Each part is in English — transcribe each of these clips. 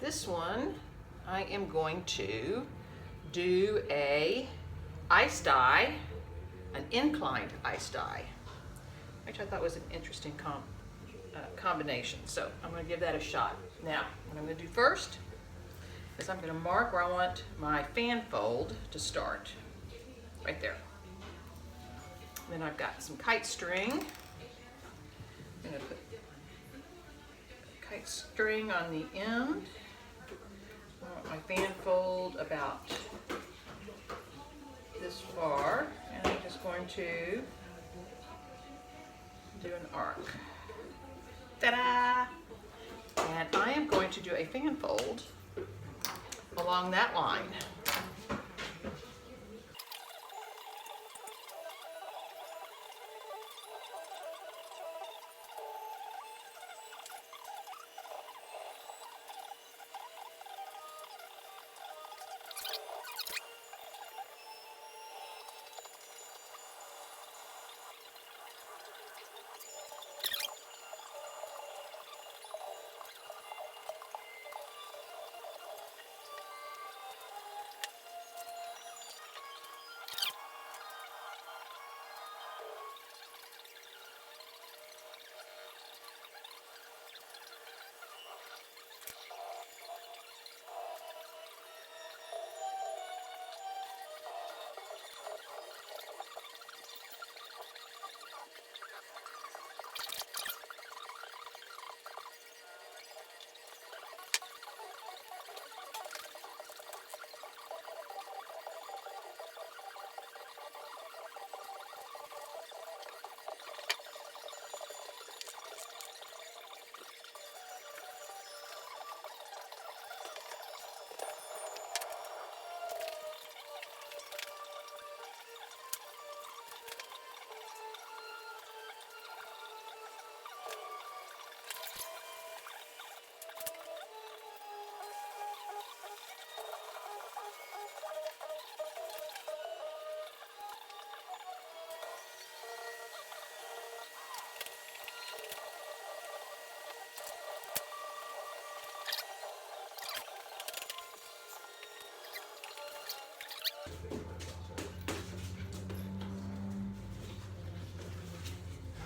this one, I am going to do a ice dye, an inclined ice dye, which I thought was an interesting combination. So I'm going to give that a shot. Now, what I'm going to do first is I'm going to mark where I want my fan fold to start, right there. Then I've got some kite string. I'm going to put kite string on the end. I want my fan fold about this far, and I'm just going to do an arc. Ta-da! And I am going to do a fan fold along that line.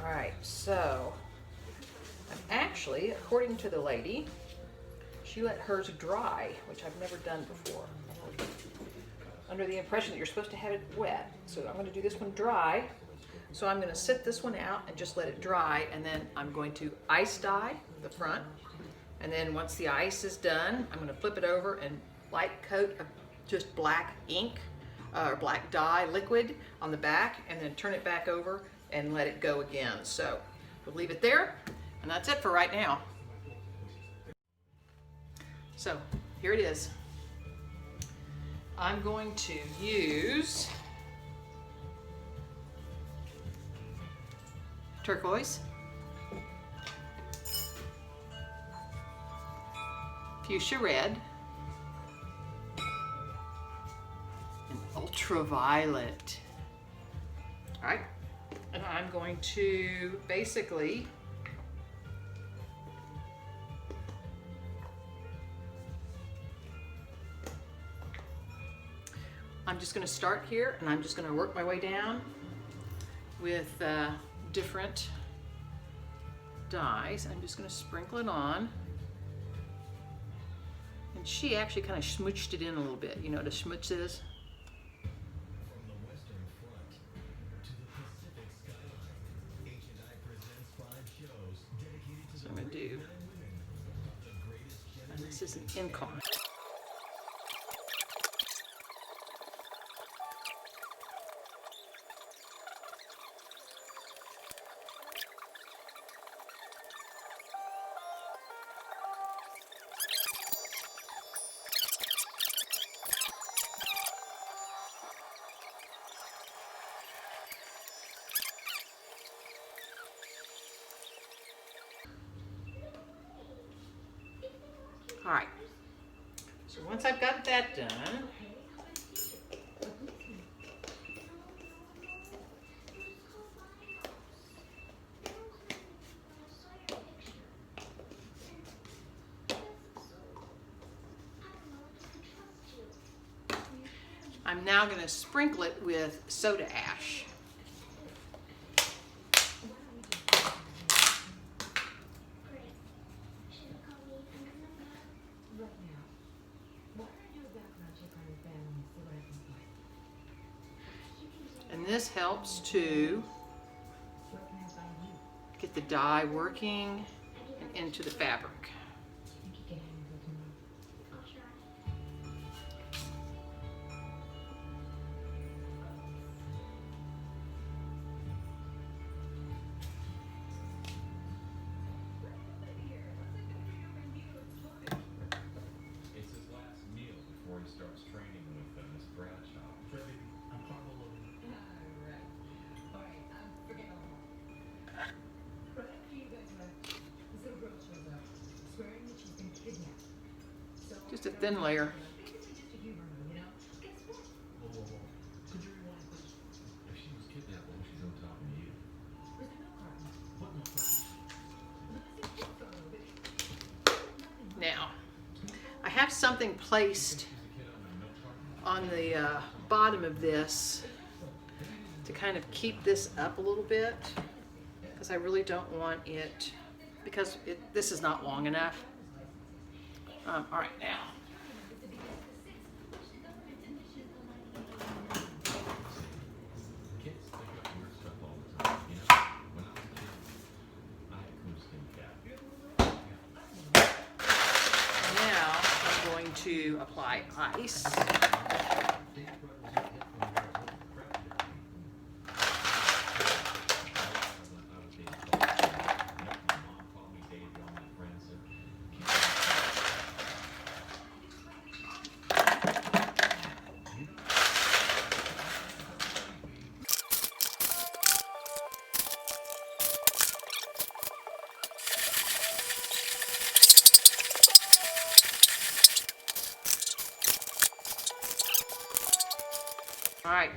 All right, so I'm actually, according to the lady, she let hers dry, which I've never done before. Under the impression that you're supposed to have it wet. So I'm going to do this one dry. So I'm going to sit this one out and just let it dry, and then I'm going to ice dye the front. And then once the ice is done, I'm going to flip it over and light coat of just black ink or black dye liquid on the back, and then turn it back over and let it go again. So we'll leave it there, and that's it for right now. So here it is. I'm going to use turquoise, fuchsia red, and ultraviolet. All right, and I'm going to basically I'm just going to start here, and I'm just going to work my way down with different dyes. I'm just going to sprinkle it on. And she actually kind of smooched it in a little bit. You know what a smooch is? So I'm going to do, and this is an Incline. All right, so once I've got that done, I'm now going to sprinkle it with soda ash. And this helps to get the dye working and into the fabric. Just a thin layer. Now, I have something placed on the bottom of this to kind of keep this up a little bit, because I really don't want it, because this is not long enough. All right, now. Now I'm going to apply ice. All right.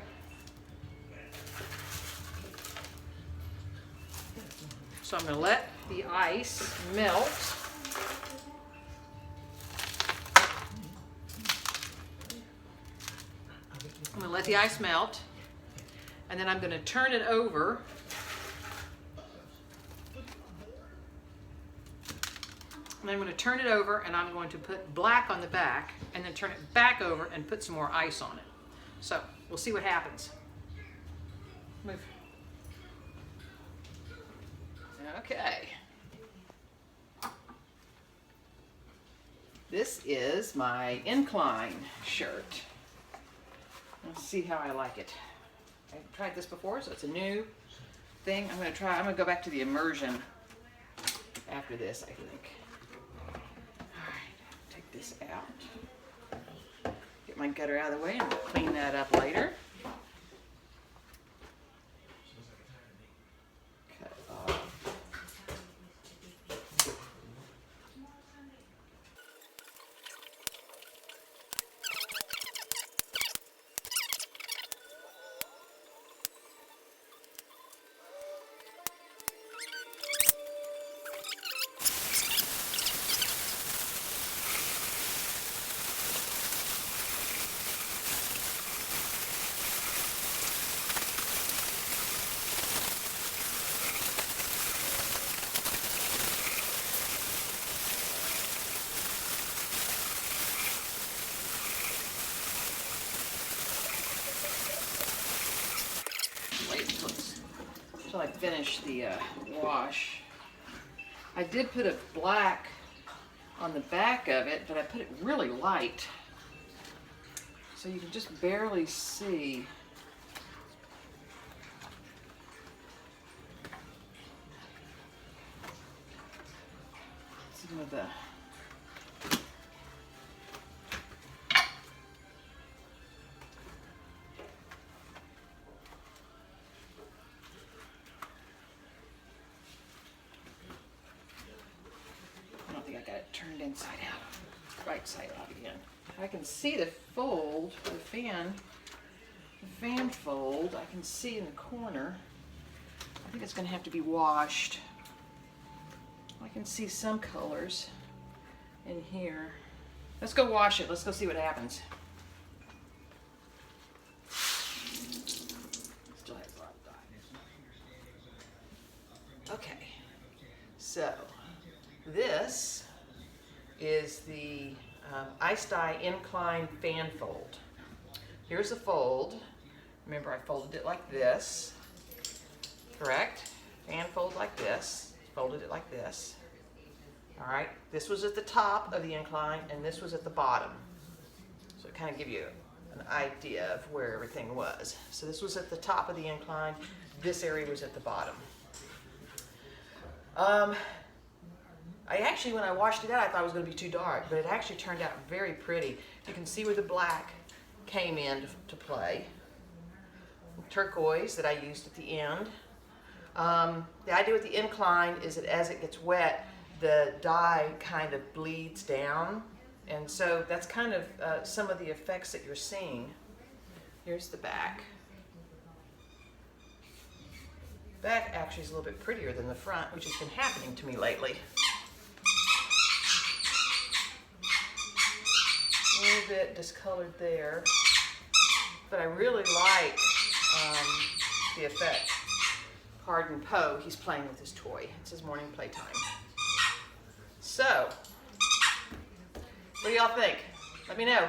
So I'm going to let the ice melt. I'm going to let the ice melt, and then I'm going to turn it over. And I'm going to turn it over, and I'm going to put black on the back, and then turn it back over and put some more ice on it. So we'll see what happens. Move. Okay. This is my Incline shirt. Let's see how I like it. I've tried this before, so it's a new thing. I'm going to go back to the immersion after this, I think. All right, take this out. Get my gutter out of the way and we'll clean that up later. Cut off. Until I finish the wash. I did put a black on the back of it, but I put it really light, so you can just barely see. Some of the turned inside out, right side out again. I can see the fold, the fan fold, I can see in the corner. I think it's going to have to be washed. I can see some colors in here. Let's go wash it. Let's go see what happens. So this is the Ice Dye Incline fan fold. Here's the fold. Remember, I folded it like this, correct? Fan fold like this, folded it like this. All right, this was at the top of the incline and this was at the bottom. So it kind of give you an idea of where everything was. So this was at the top of the incline, this area was at the bottom. I actually, when I washed it out, I thought it was going to be too dark, but it actually turned out very pretty. You can see where the black came in to play. Turquoise that I used at the end. The idea with the incline is that as it gets wet, the dye kind of bleeds down, and so that's kind of some of the effects that you're seeing. Here's the back. Back actually is a little bit prettier than the front, which has been happening to me lately. A little bit discolored there, but I really like the effect. Pardon Poe, he's playing with his toy. It's his morning playtime. So, what do y'all think? Let me know.